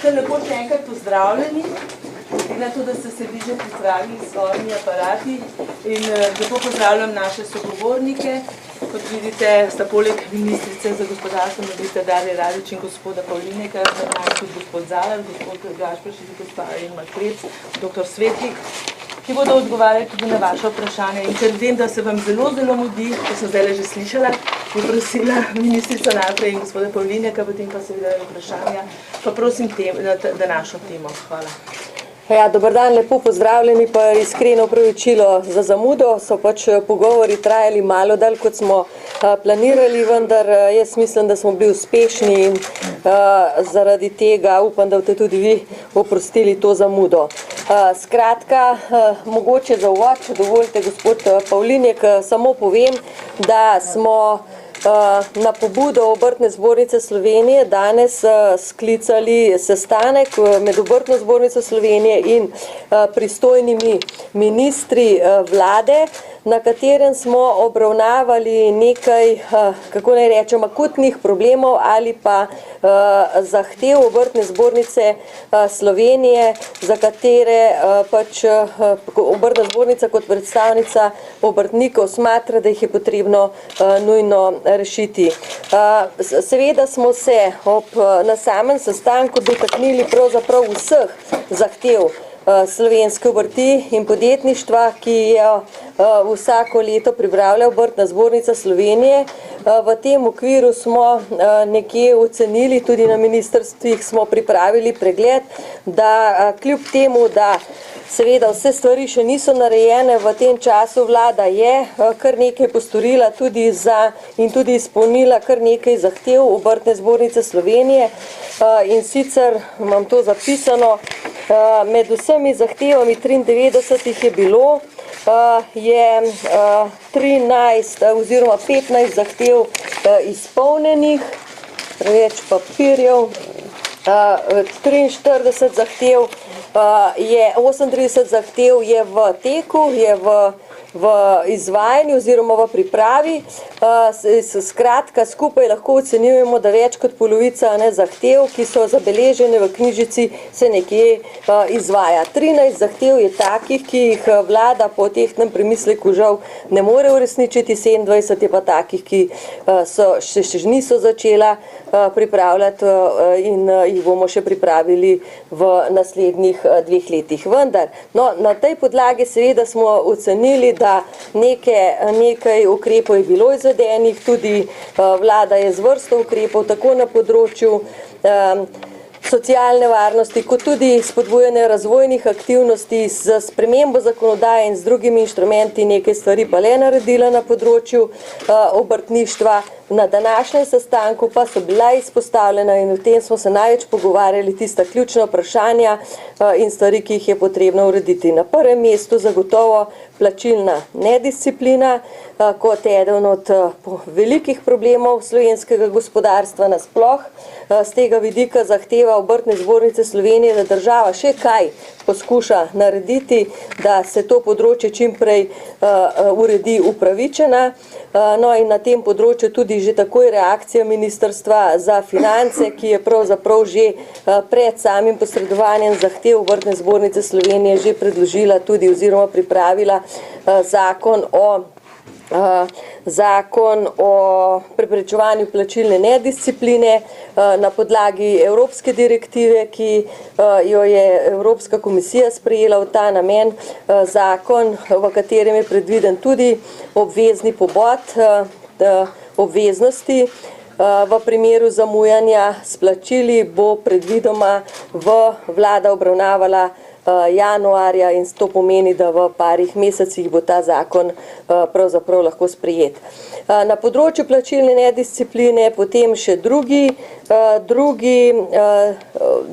Kar lepo še enkrat pozdravljeni, na to, da ste se vi že pripravili s svojimi aparati in lepo pozdravljam naše sogovornike. Kot vidite, sta poleg ministrice za gospodarstvo magister Darja Radič in gospoda Pavlineka, tudi gospod Zalar, gospod Gašperšič, gospa Irma Krebs, doktor Svetlik, ki bodo odgovarjali tudi na vaše vprašanje. In ker vem, da se vam zelo mudi, ko sem zdaj že slišala, bi prosila ministrico najprej in gospoda Pavlineka, potem pa seveda vprašanja, pa prosim današnjo temo. Hvala. Ja, dober dan, lepo pozdravljeni, pa iskreno opravičilo za zamudo. So pač pogovori trajali malo dalj, kot smo planirali, vendar jaz mislim, da smo bili uspešni in zaradi tega upam, da boste tudi vi oprostili to zamudo. Skratka, mogoče za uvod, če dovolite, gospod Pavlinek, samo povem, da smo na pobudo Obrtne zbornice Slovenije danes sklicali sestanek med Obrtno zbornico Slovenije in pristojnimi ministri vlade, na katerem smo obravnavali nekaj, kako naj rečem, akutnih problemov ali pa zahtev Obrtne zbornice Slovenije, za katere pač Obrtna zbornica kot predstavnica obrtnikov smatra, da jih je potrebno nujno rešiti. Seveda smo se na samem sestanku dotaknili pravzaprav vseh zahtev slovenske obrti in podjetništva, ki jo vsako leto pripravlja Obrtna zbornica Slovenije. V tem okviru smo nekje ocenili, tudi na ministrstvih smo pripravili pregled, da kljub temu, da seveda vse stvari še niso narejene, v tem času vlada je kar nekaj postorila tudi in tudi izpolnila kar nekaj zahtev Obrtne zbornice Slovenije. In sicer imam to zapisano, med vsemi zahtevami 93 jih je bilo, je 13 oziroma 15 zahtev izpolnjenih, preveč papirjev, 43 zahtev je, 38 zahtev je v teku, je v izvajanju oziroma v pripravi. Skratka, skupaj lahko ocenjujemo, da več kot polovica zahtev, ki so zabeležene v knjižici, se nekje izvaja. 13 zahtev je takih, ki jih vlada po tehtnem premisleku žal ne more uresničiti, 27 je pa takih, ki še niso začela pripravljati in jih bomo še pripravili v naslednjih 2 letih. Vendar, na tej podlagi seveda smo ocenili, da nekaj ukrepov je bilo izvedenih, tudi vlada je z vrsto ukrepov tako na področju socialne varnosti, kot tudi spodbujanje razvojnih aktivnosti z spremembo zakonodaje in z drugimi inštrumenti nekaj stvari pa le naredila na področju obrtništva. Na današnjem sestanku pa so bila izpostavljena in o tem smo se največ pogovarjali tista ključna vprašanja in stvari, ki jih je potrebno urediti. Na prvem mestu zagotovo plačilna nedisciplina kot eden od velikih problemov slovenskega gospodarstva nasploh. Z tega vidika zahteva Obrtne zbornice Slovenije, da država še kaj poskuša narediti, da se to področje čimprej uredi upravičena. No in na tem področju tudi že takoj reakcija Ministrstva za finance, ki je pravzaprav že pred samim posredovanjem zahtev Obrtne zbornice Slovenije že predložila tudi oziroma pripravila zakon o preprečevanju plačilne nediscipline na podlagi evropske direktive, ki jo je Evropska komisija sprejela v ta namen, zakon, v katerem je predviden tudi obvezni pobod obveznosti. V primeru zamujanja s plačili bo predvidoma vlada obravnavala januarja in to pomeni, da v parih mesecih bo ta zakon pravzaprav lahko sprejet. Na področju plačilne nediscipline potem še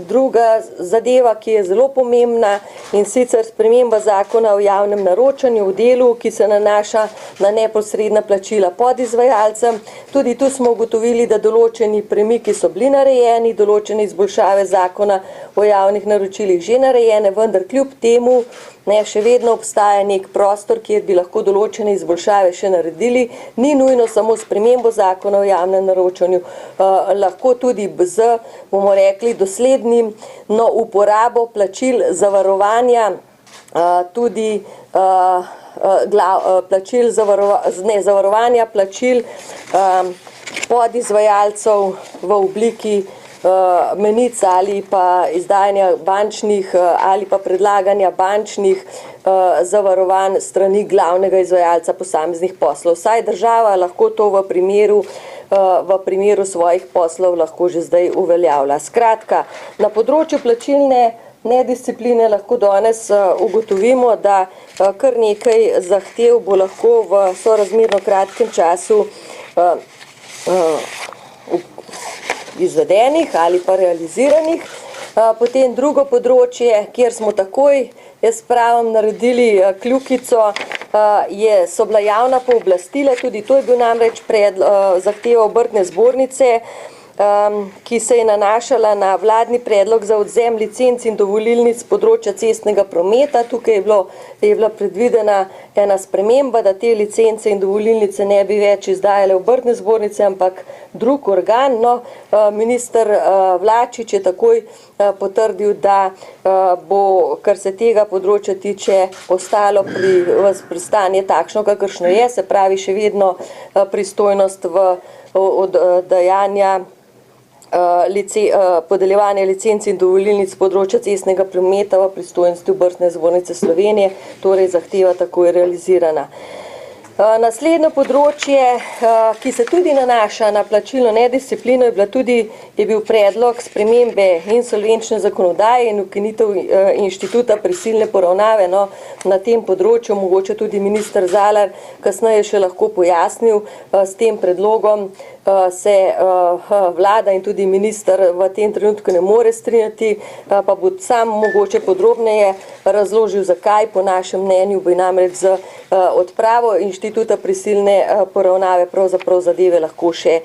druga zadeva, ki je zelo pomembna, in sicer sprememba zakona o javnem naročanju v delu, ki se nanaša na neposredna plačila podizvajalcem. Tudi tu smo ugotovili, da določeni premiki so bili narejeni, določene izboljšave zakona o javnih naročilih že narejene, vendar kljub temu ne, še vedno obstaja nek prostor, kjer bi lahko določene izboljšave še naredili, ni nujno samo spremembo zakona o javnem naročanju, lahko tudi z, bomo rekli, doslednim uporabo plačil zavarovanja, tudi plačil zavarovanja plačil podizvajalcev v obliki menic ali pa izdajanja bančnih ali pa predlaganja bančnih zavarovanj strani glavnega izvajalca posameznih poslov. Vsaj država lahko to v primeru svojih poslov lahko že zdaj uveljavlja. Skratka, na področju plačilne nediscipline lahko danes ugotovimo, da kar nekaj zahtev bo lahko v sorazmerno kratkem času izvedenih ali pa realiziranih. Potem drugo področje, kjer smo takoj, jaz pravim, naredili kljukico, so bila javna pooblastila, tudi to je bil namreč zahteva Obrtne zbornice, ki se je nanašala na vladni predlog za odvzem licenc in dovolilnic z področja cestnega prometa. Tukaj je bila predvidena ena sprememba, da te licence in dovolilnice ne bi več izdajale Obrtne zbornice, ampak drug organ. No, minister Vlačič je takoj potrdil, da bo, kar se tega področja tiče, ostalo pri stanje takšno, kakršno je, se pravi še vedno pristojnost od dajanja podeljevanja licenc in dovolilnic z področja cestnega prometa v pristojnosti Obrtne zbornice Slovenije, torej zahteva takoj realizirana. Naslednje področje, ki se tudi nanaša na plačilno nedisciplino, je bil predlog spremembe insolvenčne zakonodaje in ukinitev inštituta prisilne poravnave. No, na tem področju mogoče tudi minister Zalar kasneje še lahko pojasnil. S tem predlogom se vlada in tudi minister v tem trenutku ne more strinjati, pa bo sam mogoče podrobneje razložil, zakaj. Po našem mnenju bi namreč z odpravo inštituta prisilne poravnave pravzaprav zadeve lahko še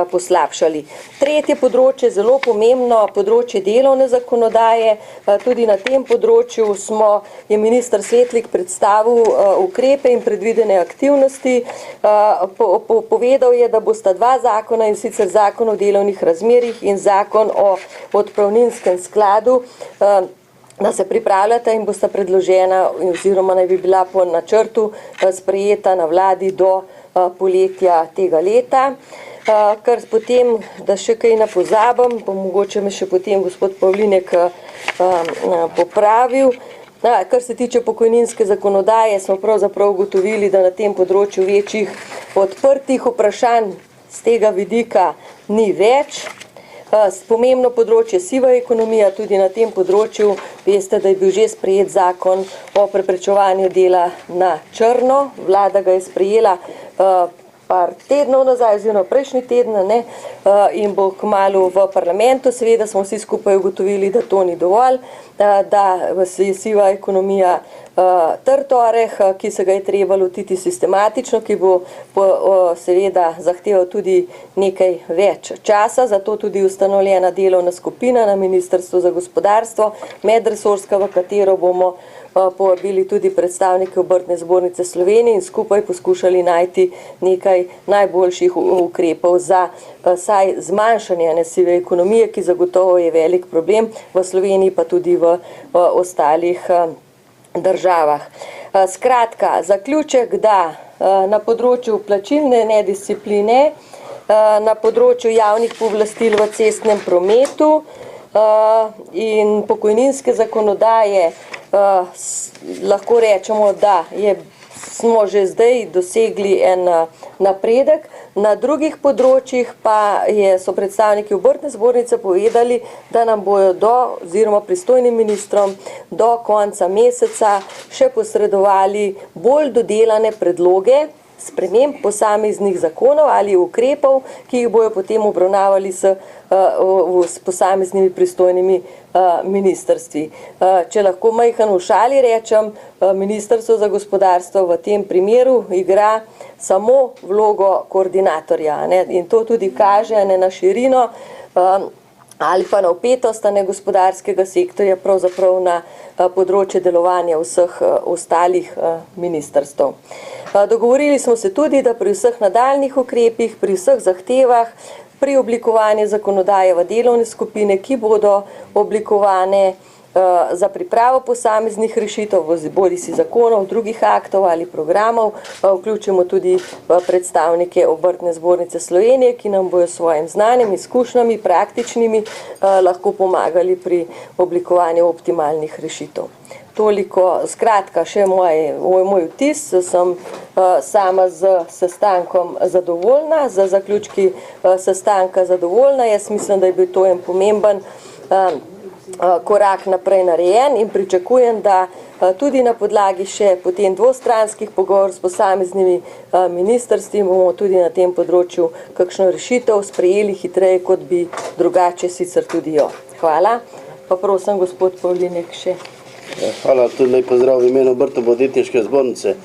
poslabšali. Tretje področje, zelo pomembno, področje delovne zakonodaje. Tudi na tem področju je minister Svetlik predstavil ukrepe in predvidene aktivnosti. Povedal je, da bosta dva zakona, in sicer zakon o delovnih razmerjih in zakon o odpravninskem skladu, da se pripravljata in bosta predložena oziroma naj bi bila po načrtu sprejeta na vladi do poletja tega leta. Kar potem, da še kaj ne pozabim, pa mogoče me še potem gospod Pavlinek popravil. Kar se tiče pokojninske zakonodaje, smo pravzaprav ugotovili, da na tem področju večjih odprtih vprašanj z tega vidika ni več. Pomembno področje siva ekonomija, tudi na tem področju veste, da je bil že sprejet zakon o preprečevanju dela na črno. Vlada ga je sprejela par tednov nazaj, oziroma prejšnji teden, in bo kmalu v parlamentu. Seveda smo vsi skupaj ugotovili, da to ni dovolj, da je siva ekonomija trd oreh, ki se ga je treba lotiti sistematično, ki bo seveda zahteval tudi nekaj več časa, zato tudi ustanovljena delovna skupina na Ministrstvu za gospodarstvo, medresorska, v katero bomo povabili tudi predstavnike Obrtne zbornice Slovenije in skupaj poskušali najti nekaj najboljših ukrepov za saj zmanjšanje sive ekonomije, ki zagotovo je velik problem v Sloveniji, pa tudi v ostalih državah. Skratka, zaključek, da na področju plačilne nediscipline, na področju javnih pooblastil v cestnem prometu in pokojninske zakonodaje lahko rečemo, da smo že zdaj dosegli en napredek. Na drugih področjih pa so predstavniki Obrtne zbornice povedali, da nam bojo oziroma pristojnim ministrom do konca meseca še posredovali bolj dodelane predloge sprememb posameznih zakonov ali ukrepov, ki jih bojo potem obravnavali s posameznimi pristojnimi ministrstvi. Če lahko majhen v šali rečem, Ministrstvo za gospodarstvo v tem primeru igra samo vlogo koordinatorja, in to tudi kaže na širino ali pa na vpetost gospodarskega sektorja, pravzaprav na področje delovanja vseh ostalih ministrstv. Dogovorili smo se tudi, da pri vseh nadaljnjih ukrepih, pri vseh zahtevah, pri oblikovanju zakonodaje v delovne skupine, ki bodo oblikovane za pripravo posameznih rešitev, bodisi zakonov, drugih aktov ali programov, vključimo tudi predstavnike Obrtne zbornice Slovenije, ki nam bojo svojim znanjem, izkušnjami, praktičnimi lahko pomagali pri oblikovanju optimalnih rešitev. Toliko, skratka, še moj vtis, sem sama z sestankom zadovoljna, za zaključki sestanka zadovoljna. Jaz mislim, da je bil to en pomemben korak naprej narejen in pričakujem, da tudi na podlagi še potem dvostranskih pogovorov s posameznimi ministrstvi bomo tudi na tem področju kakšno rešitev sprejeli hitreje, kot bi drugače sicer tudi jo. Hvala. Pa prosim, gospod Pavlinek še. Hvala, tudi lep pozdrav v imenu Obrtno-podjetniške zbornice.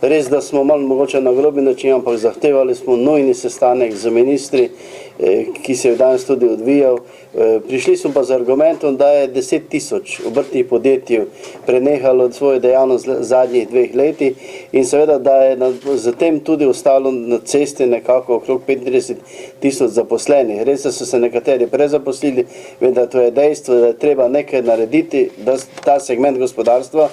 Res, da smo malo mogoče na grobi način, ampak zahtevali smo nujni sestanek z ministri, ki se je danes tudi odvijal. Prišli smo pa z argumentom, da je 10 000 obrtnih podjetij prenehalo svojo dejavnost v zadnjih 2 letih in seveda, da je zatem tudi ostalo na cesti nekako okrog 35 000 zaposlenih. Res, da so se nekateri prezaposlili, vendar to je dejstvo, da je treba nekaj narediti, da ta segment gospodarstva,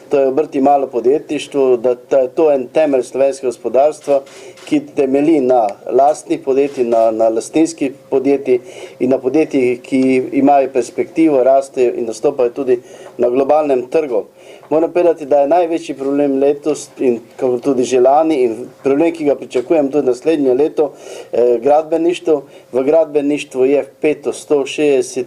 to je obrt in malo podjetništvo, da je to en temelj slovenskega gospodarstva, ki temelji na lastnih podjetij, na lastninskih podjetij in na podjetjih, ki imajo perspektivo, rastejo in nastopajo tudi na globalnem trgu. Moram povedati, da je največji problem letos in kako tudi že lani in problem, ki ga pričakujem tudi naslednje leto, gradbeništvo. V gradbeništvu je vpeto 160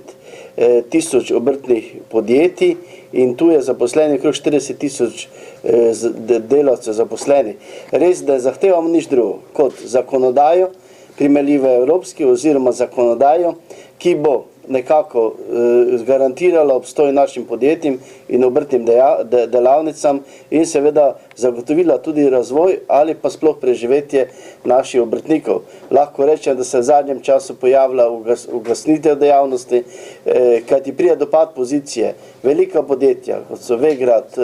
000 obrtnih podjetij in tu je zaposlenih okrog 40 000 delavcev zaposlenih. Res, da zahtevamo nič drugo kot zakonodajo, primerljivo evropski oziroma zakonodajo, ki bo nekako garantirala obstoj našim podjetjem in obrtnim delavnicam in seveda zagotovila tudi razvoj ali pa sploh preživetje naših obrtnikov. Lahko rečem, da se v zadnjem času pojavlja ugasnitev dejavnosti, kajti pride do pad pozicije. Velika podjetja, kot so Vegrad,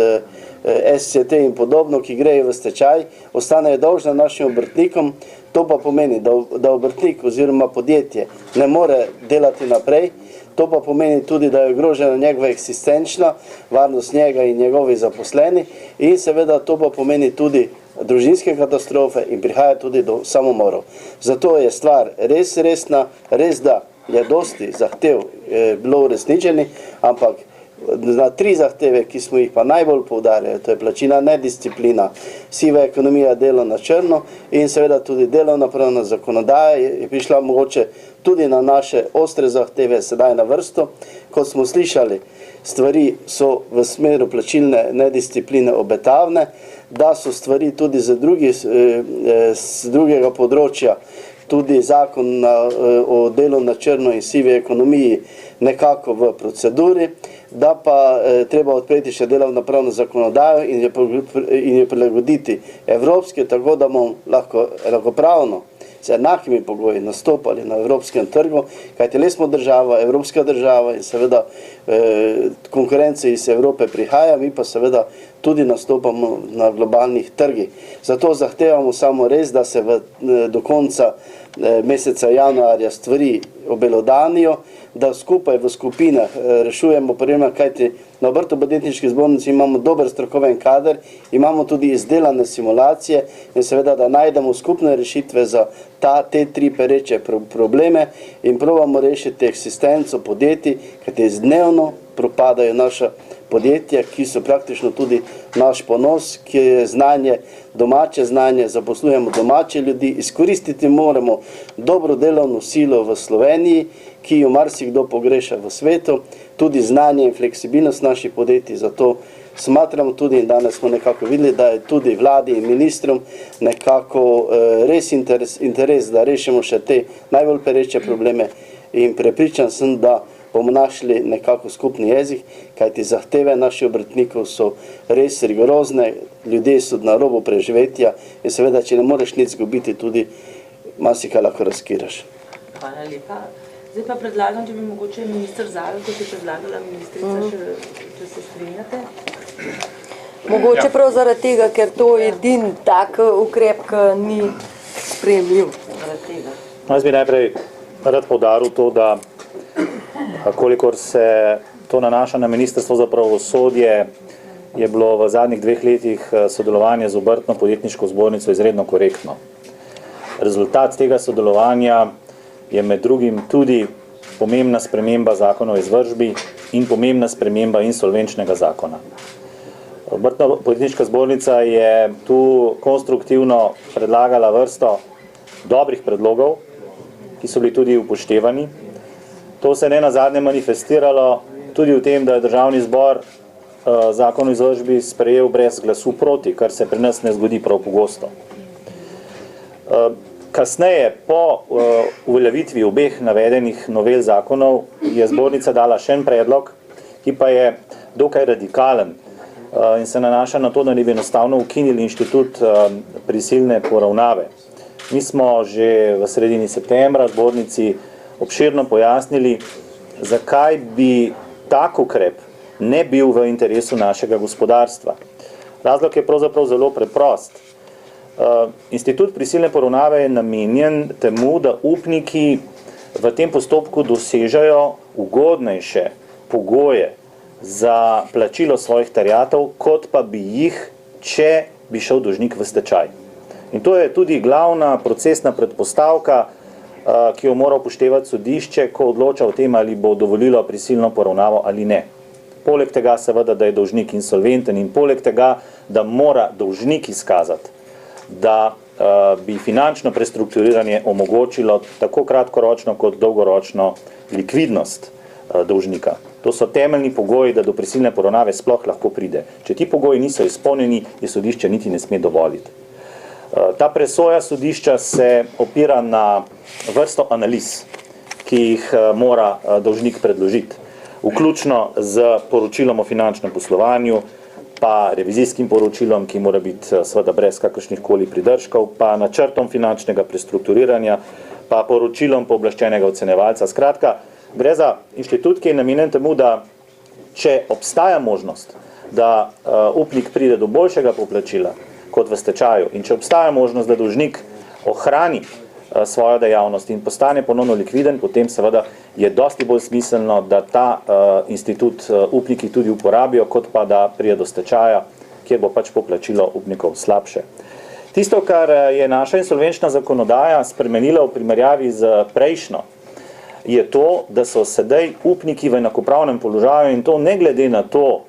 SCT in podobno, ki grejo v stečaj, ostanejo dolžne našim obrtnikom. To pa pomeni, da obrtnik oziroma podjetje ne more delati naprej. To pa pomeni tudi, da je ogrožena njegova eksistenčna varnost njega in njegovih zaposlenih in seveda to pa pomeni tudi družinske katastrofe in prihaja tudi do samomorov. Zato je stvar res resna, res da je dosti zahtev bilo uresničenih, ampak na 3 zahteve, ki smo jih pa najbolj poudarjali, to je plačilna nedisciplina, siva ekonomija, delo na črno in seveda tudi delovna pravna zakonodaja je prišla mogoče tudi na naše ostre zahteve sedaj na vrsto. Kot smo slišali, stvari so v smeru plačilne nediscipline obetavne, da so stvari tudi z drugega področja, tudi zakon o delu na črno in sivi ekonomiji nekako v proceduri, da pa treba odpreti še delovno pravno zakonodajo in jo prilagoditi evropske, tako da bomo lahko enakopravno z enakimi pogoji nastopali na evropskem trgu, kajti le smo država, evropska država in seveda konkurence iz Evrope prihaja, mi pa seveda tudi nastopamo na globalnih trgih. Zato zahtevamo samo res, da se do konca meseca januarja stvari obelodanijo, da skupaj v skupinah rešujemo probleme, kajti na Obrtno-podjetniški zbornici imamo dober strokoven kader, imamo tudi izdelane simulacije in seveda, da najdemo skupne rešitve za te 3 pereče probleme in probamo rešiti eksistenco podjetij, kajti dnevno propadajo naša podjetja, ki so praktično tudi naš ponos, ki je znanje, domače znanje, zaposlujemo domače ljudi, izkoristiti moramo dobro delovno silo v Sloveniji, ki jo marsikdo pogreša v svetu, tudi znanje in fleksibilnost naših podjetij, zato smatramo tudi in danes smo nekako videli, da je tudi vladi in ministrom nekako res interes, da rešimo še te najbolj pereče probleme in prepričan sem, da bomo našli nekako skupni jezik, kajti zahteve naših obrtnikov so res rigorozne, ljudje so na robu preživetja in seveda, če ne moreš nič zgubiti, tudi marsikaj lahko riskiraš. Hvala lepa. Zdaj pa predlagam, če bi mogoče minister Zalar, kot je predlagala ministrica, če se strinjate. Mogoče prav zaradi tega, ker to je edini tak ukrep, ki ni sprejemljiv. Jaz bi najprej rad poudaril to, da kolikor se to nanaša na Ministrstvo za pravosodje, je bilo v zadnjih 2 letih sodelovanje z Obrtno-podjetniško zbornico izredno korektno. Rezultat tega sodelovanja je med drugim tudi pomembna sprememba zakona o izvršbi in pomembna sprememba insolvenčnega zakona. Obrtno-podjetniška zbornica je tu konstruktivno predlagala vrsto dobrih predlogov, ki so bili tudi upoštevani. To se ne nazadnje manifestiralo tudi v tem, da je Državni zbor zakon o izvršbi sprejel brez glasu proti, kar se pri nas ne zgodi prav pogosto. Kasneje, po uveljavitvi obeh navedenih novel zakonov, je zbornica dala še en predlog, ki pa je dokaj radikalen in se nanaša na to, da ne bi enostavno ukinili inštitut prisilne poravnave. Mi smo že v sredini septembra zbornici obširno pojasnili, zakaj bi tak ukrep ne bil v interesu našega gospodarstva. Razlog je pravzaprav zelo preprost. Institut prisilne poravnave je namenjen temu, da upniki v tem postopku dosežejo ugodnejše pogoje za plačilo svojih terjatev, kot pa bi jih, če bi šel dolžnik v stečaj. In to je tudi glavna procesna predpostavka, ki jo mora upoštevati sodišče, ko odloča o tem, ali bo dovolilo prisilno poravnavo ali ne. Poleg tega seveda, da je dolžnik insolventen in poleg tega, da mora dolžnik izkazati, da bi finančno prestrukturiranje omogočilo tako kratkoročno kot dolgoročno likvidnost dolžnika. To so temeljni pogoji, da do prisilne poravnave sploh lahko pride. Če ti pogoji niso izpolnjeni, je sodišče niti ne sme dovoliti. Ta presoja sodišča se opira na vrsto analiz, ki jih mora dolžnik predložiti, vključno z poročilom o finančnem poslovanju, pa revizijskim poročilom, ki mora biti seveda brez kakršnih koli pridržkov, pa načrtom finančnega prestrukturiranja, pa poročilom pooblaščenega ocenjevalca. Skratka, gre za inštitut, ki je namenjen temu, da če obstaja možnost, da upnik pride do boljšega poplačila kot v stečaju in če obstaja možnost, da dolžnik ohrani svojo dejavnost in postane ponovno likviden, potem seveda je dosti bolj smiselno, da ta institut upniki tudi uporabijo, kot pa da pride do stečaja, kjer bo pač poplačilo upnikov slabše. Tisto, kar je naša insolvenčna zakonodaja spremenila v primerjavi z prejšnjo, je to, da so sedaj upniki v enakopravnem položaju in to ne glede na to,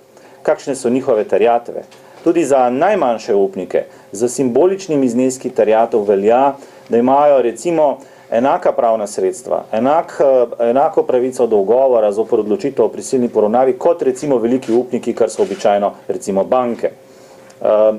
kakšne so njihove terjatve. Tudi za najmanjše upnike, za simboličnimi zneski terjatev velja, da imajo recimo enaka pravna sredstva, enako pravico do ugovora zoper odločitev o prisilni poravnavi, kot recimo veliki upniki, kar so običajno recimo banke.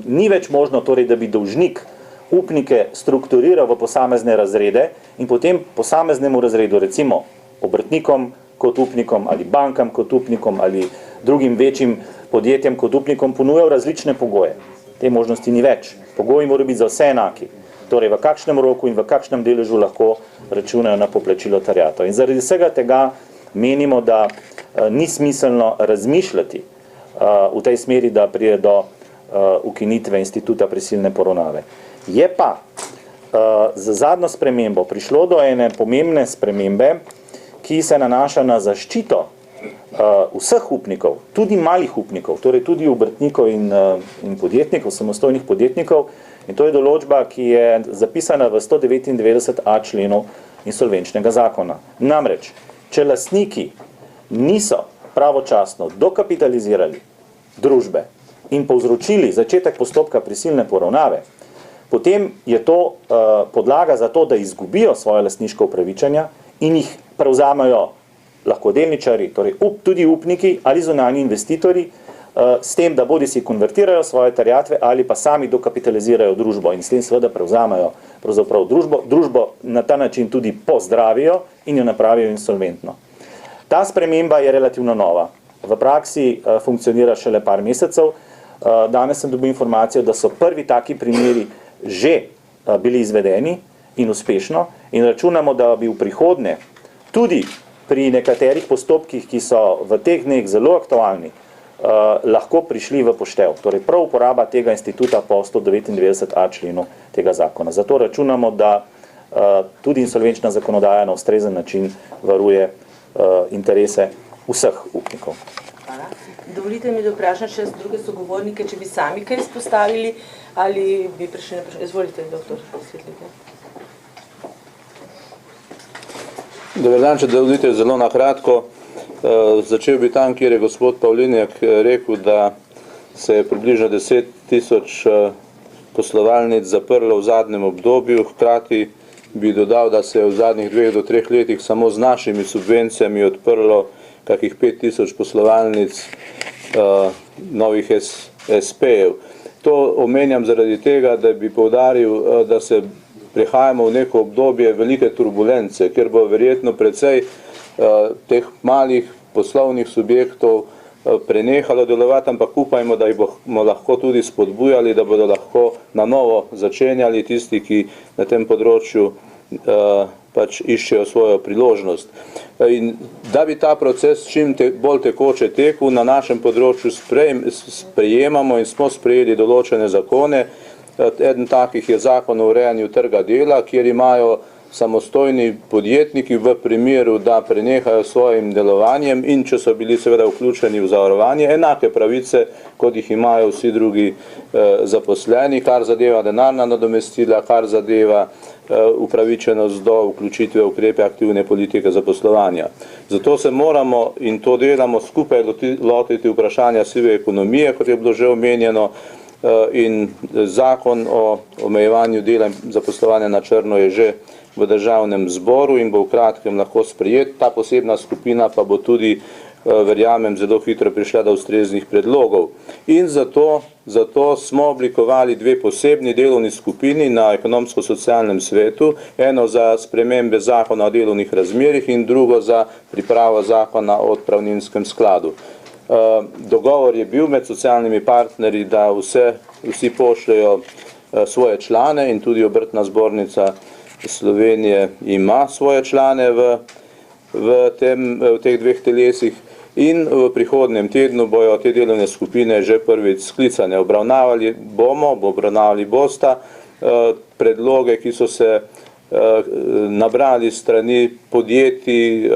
Ni več možno torej, da bi dolžnik upnike strukturiral v posamezne razrede in potem posameznemu razredu, recimo obrtnikom kot upnikom ali bankam kot upnikom ali drugim večjim podjetjem kot upnikom ponujal različne pogoje. Te možnosti ni več. Pogoji morajo biti za vse enaki. Torej, v kakšnem roku in v kakšnem deležu lahko računajo na poplačilo terjatev. In zaradi vsega tega menimo, da ni smiselno razmišljati v tej smeri, da pride do ukinitve instituta prisilne poravnave. Je pa z zadnjo spremembo prišlo do ene pomembne spremembe, ki se nanaša na zaščito vseh upnikov, tudi malih upnikov, torej tudi obrtnikov in podjetnikov, samostojnih podjetnikov. In to je določba, ki je zapisana v 199a členu insolvenčnega zakona. Namreč, če lastniki niso pravočasno dokapitalizirali družbe in povzročili začetek postopka prisilne poravnave, potem je to podlaga za to, da izgubijo svoje lastniško upravičenja in jih prevzamejo lahko delničarji, torej tudi upniki ali zunanji investitorji, s tem, da bodi si konvertirajo svoje terjatve ali pa sami dokapitalizirajo družbo in s tem seveda prevzamejo pravzaprav družbo na ta način tudi pozdravijo in jo napravijo insolventno. Ta sprememba je relativno nova. V praksi funkcionira šele par mesecev. Danes sem dobil informacijo, da so prvi taki primeri že bili izvedeni in uspešno in računamo, da bi v prihodnje tudi pri nekaterih postopkih, ki so v teh dneh zelo aktualni, lahko prišli v poštev. Torej prav uporaba tega instituta po 199a členu tega zakona. Zato računamo, da tudi insolvenčna zakonodaja na ustrezen način varuje interese vseh upnikov. Hvala. Dovolite mi, da vprašam še druge sogovornike, če bi sami kaj izpostavili ali bi prišli na vprašanje. Izvolite, doktor Svetlika. Dober dan, če dovolite zelo na kratko. Začel bi tam, kjer je gospod Pavlinjak rekel, da se je približno 10 000 poslovalnic zaprlo v zadnjem obdobju. Hkrati bi dodal, da se je v zadnjih 2 do 3 letih samo z našimi subvencijami odprlo kakih 5000 poslovalnic novih SP-jev. To omenjam zaradi tega, da bi poudaril, da se prihajamo v neko obdobje velike turbulence, kjer bo verjetno precej teh malih poslovnih subjektov prenehalo delovati, ampak upajmo, da jih bomo lahko tudi spodbujali, da bodo lahko na novo začenjali tisti, ki na tem področju pač iščejo svojo priložnost. In da bi ta proces čim bolj tekoče tekel, na našem področju sprejemamo in smo sprejeli določene zakone. Eden takih je zakon o urejanju trga dela, kjer imajo samostojni podjetniki v primeru, da prenehajo svojim delovanjem in če so bili seveda vključeni v zavarovanje, enake pravice, kot jih imajo vsi drugi zaposleni, kar zadeva denarna nadomestila, kar zadeva upravičenost do vključitve ukrepe aktivne politike zaposlovanja. Zato se moramo, in to delamo skupaj, lotiti vprašanja sive ekonomije, kot je bilo že omenjeno, in zakon o omejevanju dela in zaposlovanja na črno je že v državnem zboru in bo v kratkem lahko sprejet. Ta posebna skupina pa bo tudi, verjamem, zelo hitro prišla do ustreznih predlogov. In zato smo oblikovali 2 posebni delovni skupini na ekonomsko-socialnem svetu, eno za spremembe zakona o delovnih razmerjih in drugo za pripravo zakona o odpravninskem skladu. Dogovor je bil med socialnimi partnerji, da vsi pošljajo svoje člane in tudi Obrtna zbornica Slovenije ima svoje člane v teh 2 telesih in v prihodnjem tednu bojo te delovne skupine že prvič sklicane. Obravnavali bosta predloge, ki so se nabrali strani podjetij,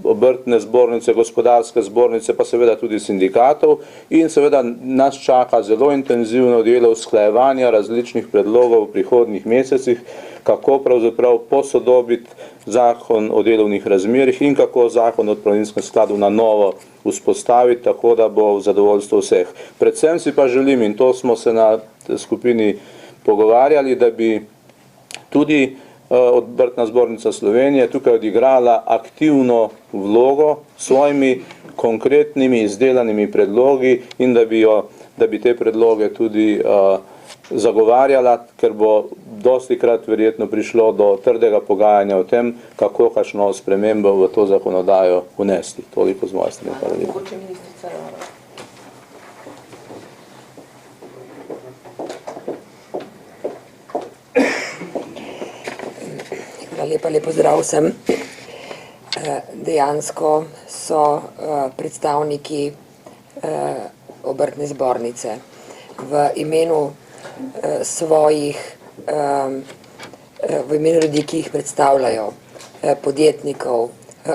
Obrtne zbornice, Gospodarske zbornice, pa seveda tudi sindikatov in seveda nas čaka zelo intenzivno delo usklajevanja različnih predlogov v prihodnjih mesecih, kako pravzaprav posodobiti zakon o delovnih razmerjih in kako zakon o odpravninskem skladu na novo vzpostaviti, tako da bo v zadovoljstvo vseh. Predvsem si pa želim, in to smo se na skupini pogovarjali, da bi tudi Obrtna zbornica Slovenije tukaj odigrala aktivno vlogo s svojimi konkretnimi izdelanimi predlogi in da bi te predloge tudi zagovarjala, ker bo dostikrat verjetno prišlo do trdega pogajanja o tem, kako kakšno spremembo v to zakonodajo unesti. Toliko z moje strani. Hvala lepa. Hvala lepa, lep pozdrav vsem. Dejansko so predstavniki Obrtne zbornice v imenu ljudi, ki jih predstavljajo, podjetnikov,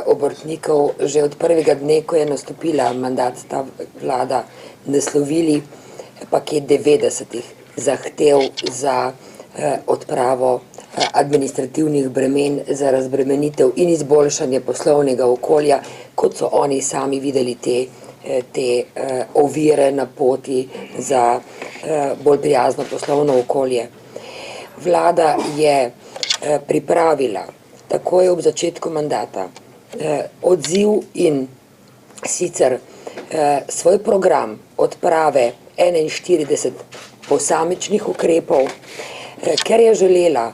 obrtnikov, že od prvega dne, ko je nastopila mandat ta vlada, naslovili paket 90 zahtev za odpravo administrativnih bremen, za razbremenitev in izboljšanje poslovnega okolja, kot so oni sami videli te ovire na poti za bolj prijazno poslovno okolje. Vlada je pripravila takoj ob začetku mandata odziv in sicer svoj program odprave 41 posamičnih ukrepov, ker je želela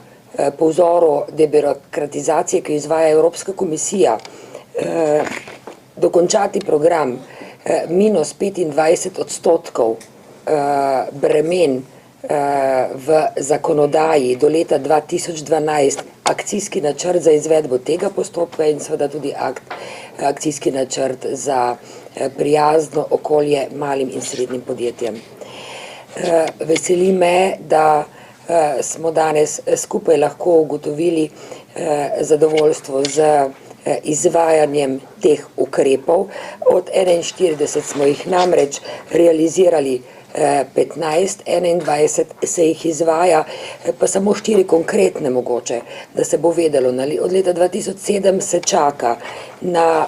po vzoru debirokratizacije, ki jo izvaja Evropska komisija, dokončati program minus 25% bremen v zakonodaji do leta 2012 akcijski načrt za izvedbo tega postopka in seveda tudi akcijski načrt za prijazno okolje malim in srednjim podjetjem. Veseli me, da smo danes skupaj lahko ugotovili zadovoljstvo z izvajanjem teh ukrepov. Od 41 smo jih namreč realizirali 15, 21 se jih izvaja, pa samo 4 konkretne mogoče, da se bo vedelo. Od leta 2007 se čaka na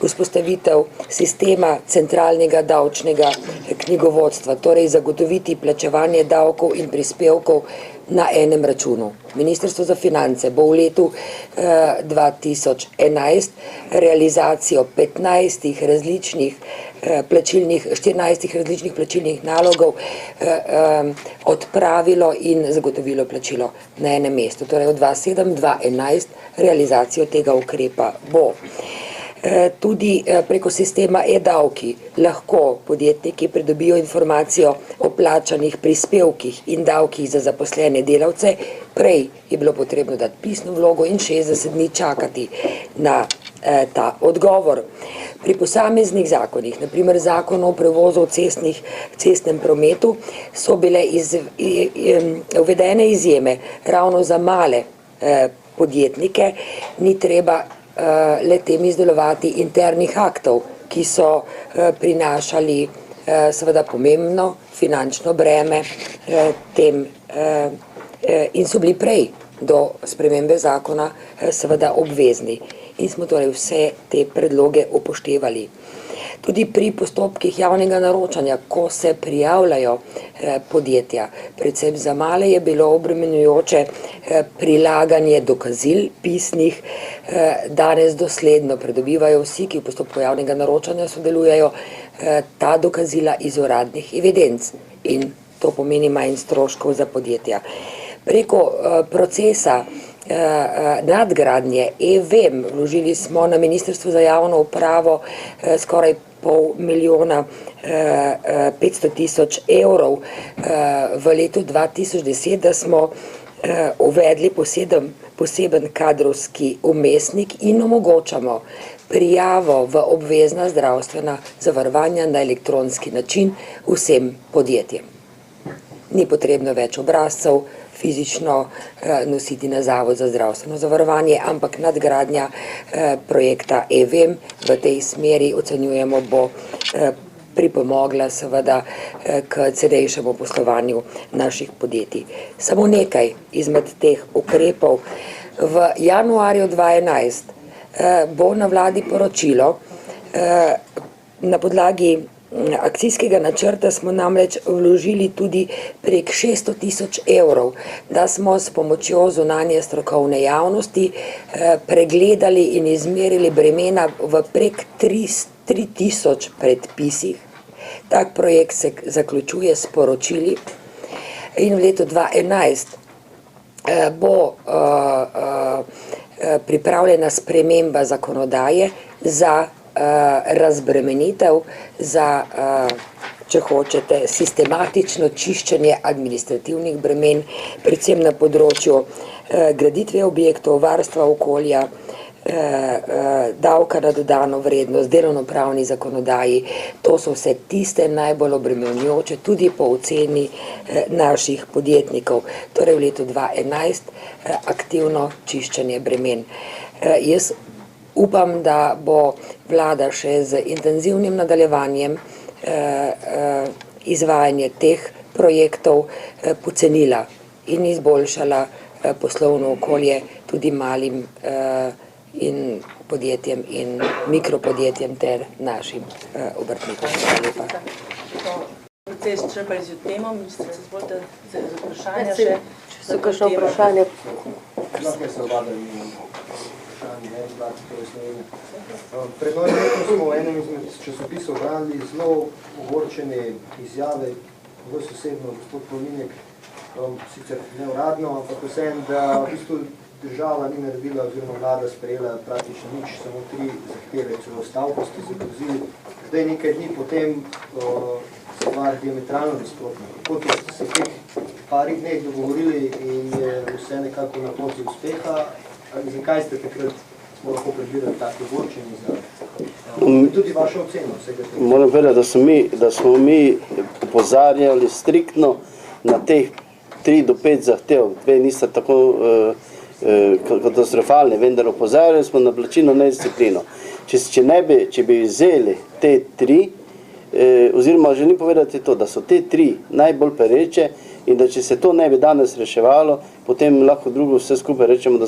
vzpostavitev sistema centralnega davčnega knjigovodstva, torej zagotoviti plačevanje davkov in prispevkov na enem računu. Ministrstvo za finance bo v letu 2011 realizacijo 14 različnih plačilnih nalogov odpravilo in zagotovilo plačilo na enem mestu. Torej od 2007-2011 realizacijo tega ukrepa bo. Tudi preko sistema e-davki lahko podjetniki pridobijo informacijo o plačanih prispevkih in davkih za zaposlene delavce. Prej je bilo potrebno dati pisno vlogo in 60 dni čakati na ta odgovor. Pri posameznih zakonih, naprimer zakon o prevozu v cestnem prometu, so bile uvedene izjeme ravno za male podjetnike, ni treba le tem izdelovati internih aktov, ki so prinašali seveda pomembno finančno breme tem in so bili prej do spremembe zakona seveda obvezni. In smo torej vse te predloge upoštevali. Tudi pri postopkih javnega naročanja, ko se prijavljajo podjetja, predvsem za male je bilo obremenjujoče prilaganje dokazil pisnih, danes dosledno pridobivajo vsi, ki v postopku javnega naročanja sodelujejo, ta dokazila iz uradnih evidenc in to pomeni manj stroškov za podjetja. Preko procesa nadgradnje e-Vem vložili smo na Ministrstvo za javno upravo skoraj 500 000 evrov v letu 2010, da smo uvedli poseben kadrovski umestnik in omogočamo prijavo v obvezna zdravstvena zavarovanja na elektronski način vsem podjetjem. Ni potrebno več obrazcev fizično nositi na Zavod za zdravstveno zavarovanje, ampak nadgradnja projekta e-Vem v tej smeri ocenjujemo bo pripomogla seveda k cenejšemu poslovanju naših podjetij. Samo nekaj izmed teh ukrepov. V januarju 2011 bo na vladi poročilo. Na podlagi akcijskega načrta smo namreč vložili tudi prek 600 000 evrov, da smo s pomočjo zunanje strokovne javnosti pregledali in izmerili bremena v prek 3000 predpisih. Tak projekt se zaključuje s poročili in v letu 2011 bo pripravljena sprememba zakonodaje za razbremenitev, za, če hočete, sistematično čiščenje administrativnih bremen, predvsem na področju graditve objektov, varstva okolja, davka na dodano vrednost, delovnopravni zakonodaji. To so vse tiste najbolj obremenjujoče, tudi po oceni naših podjetnikov. Torej v letu 2011 aktivno čiščenje bremen. Jaz upam, da bo vlada še z intenzivnim nadaljevanjem izvajanje teh projektov pocenila in izboljšala poslovno okolje tudi malim in podjetjem in mikropodjetjem ter našim obrtnikom. Hvala lepa. Proces črpali z temo, ministrica, izvolite za vprašanja še. Če so kakšno vprašanje. Lahko se obadali Pred novim letom smo v enem izmed časopisov brali zelo ogorčene izjave, v sosedno gospod Pavlinek, sicer neuradno, ampak vsem, da v bistvu država ni naredila oziroma vlada sprejela praktično nič, samo 3 zahteve, celo stavko ste zagrozili. Zdaj nekaj dni potem stvar diametralno nasprotno. Kako ste se teh parih dneh dogovorili in je vse nekako na poti uspeha. Zakaj ste takrat smo lahko prebirali tako ogorčeni za tudi vašo oceno vsega tega? Moram povedati, da smo mi opozarjali striktno na teh 3 do 5 zahtev. 2 nista tako katastrofalni, vendar opozarjali smo na plačilno nedisciplino. Če bi vzeli te 3, oziroma želim povedati to, da so te 3 najbolj pereče in da če se to ne bi danes reševalo, potem lahko drugo vse skupaj rečemo,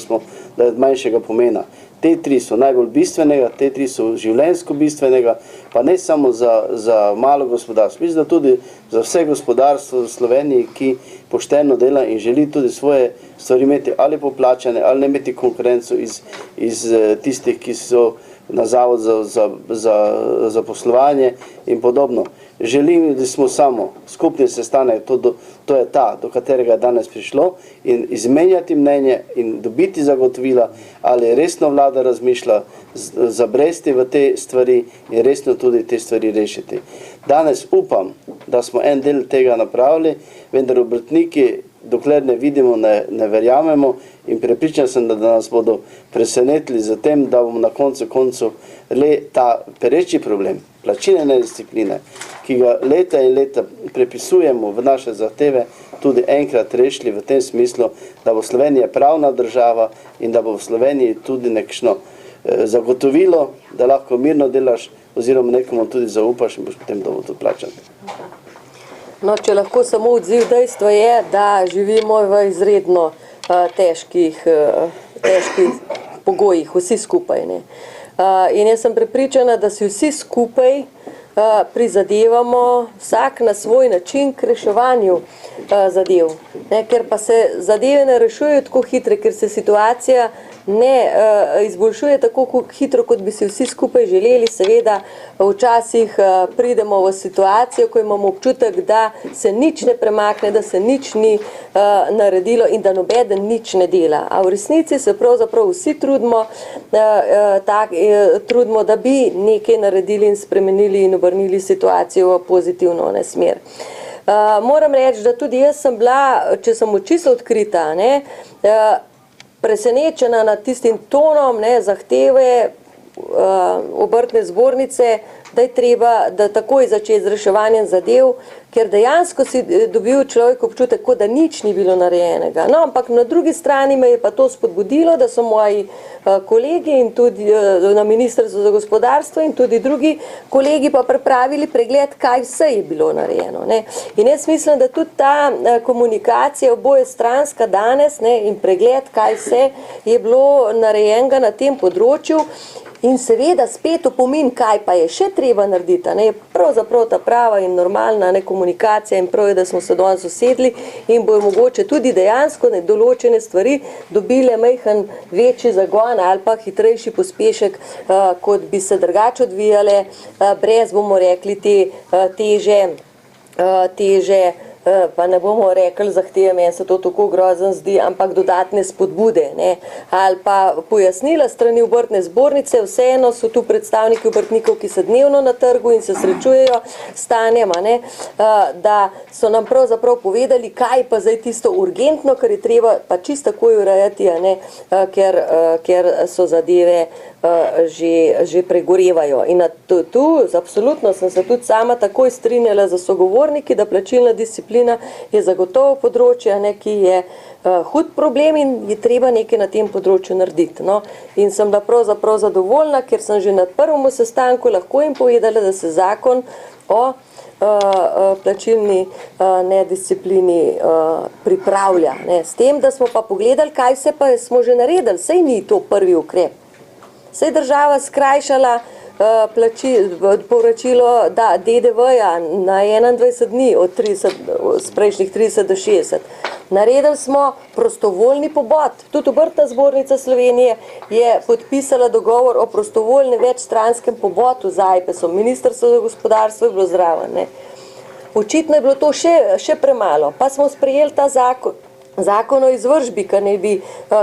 da je manjšega pomena. Te 3 so najbolj bistvenega, te 3 so življenjsko bistvenega, pa ne samo za malo gospodarstvo, mislim, da tudi za vse gospodarstvo v Sloveniji, ki pošteno dela in želi tudi svoje stvari imeti ali poplačane, ali ne imeti konkurenco iz tistih, ki so na zavod za poslovanje in podobno. Želeli smo samo skupni sestanek, to je ta, do katerega je danes prišlo, in izmenjati mnenje in dobiti zagotovila, ali resno vlada razmišlja zabresti v te stvari in resno tudi te stvari rešiti. Danes upam, da smo en del tega napravili, vendar obrtniki, dokler ne vidimo, ne verjamemo, in prepričan sem, da nas bodo presenetili z tem, da bomo na koncu le ta pereči problem, plačilne nediscipline, ki ga leta in leta prepisujemo v naše zahteve, tudi enkrat rešili v tem smislu, da bo Slovenija pravna država in da bo v Sloveniji tudi nekšno zagotovilo, da lahko mirno delaš oziroma nekomu tudi zaupaš in boš potem dobil tudi plačan. No, če lahko samo odziv, dejstvo je, da živimo v izredno težkih pogojih, vsi skupaj. Ne. In jaz sem prepričana, da si vsi skupaj prizadevamo vsak na svoj način k reševanju zadev. Ne, ker pa se zadeve ne rešujejo tako hitre, ker se situacija ne izboljšuje tako hitro, kot bi si vsi skupaj želeli. Seveda včasih pridemo v situacijo, ko imamo občutek, da se nič ne premakne, da se nič ni naredilo in da nobeden nič ne dela. A v resnici se pravzaprav vsi trudimo, da bi nekaj naredili in spremenili in obrnili situacijo v pozitivno smer. Moram reči, da tudi jaz sem bila, če sem čisto odkrita, ne, presenečena nad tistim tonom zahteve obrtne zbornice, da je treba takoj začeti z reševanjem zadev, ker dejansko si dobil človek občutek, kot da nič ni bilo narejenega. No, ampak na drugi strani me je pa to spodbudilo, da so moji kolegi in tudi na Ministrstvu za gospodarstvo in tudi drugi kolegi pa pripravili pregled, kaj vse je bilo narejeno. Ne. In jaz mislim, da tudi ta komunikacija oboje stranska danes, ne, in pregled, kaj vse je bilo narejenega na tem področju, in seveda spet opomin, kaj pa je še treba narediti, ne, pravzaprav ta prava in normalna komunikacija, in prav je, da smo se danes usedli in bojo mogoče tudi dejansko določene stvari dobile majhen večji zagon ali pa hitrejši pospešek, kot bi se drugače odvijale, brez, bomo rekli, te teže, pa ne bomo rekli zahteve, meni se to tako grozen zdi, ampak dodatne spodbude, ne, ali pa pojasnila strani obrtne zbornice. Vseeno so tu predstavniki obrtnikov, ki so dnevno na trgu in se srečujejo s stanjem, ne, da so nam pravzaprav povedali, kaj pa zdaj tisto urgentno, kar je treba pa čisto takoj urejati, ne, ker so zadeve že pregorevajo. In tu absolutno sem se tudi sama takoj strinjala za sogovorniki, da plačilna disciplina je zagotovo področje, ne, ki je hud problem in je treba nekaj na tem področju narediti. No. In sem bila pravzaprav zadovoljna, ker sem že na prvem sestanku lahko jim povedala, da se zakon o plačilni nedisciplini pripravlja. Ne. S tem, da smo pa pogledali, kaj vse pa smo že naredili, saj ni to prvi ukrep. Saj država skrajšala povračilo DDV-ja na 21 dni od 30, z prejšnjih 30 do 60. Naredili smo prostovoljni pobot. Tudi obrtna zbornica Slovenije je podpisala dogovor o prostovoljnem večstranskem pobotu z AJPES-om. Ministrstvo za gospodarstvo je bilo zraven. Ne. Očitno je bilo to še premalo. Pa smo sprejeli ta zakon o izvršbi,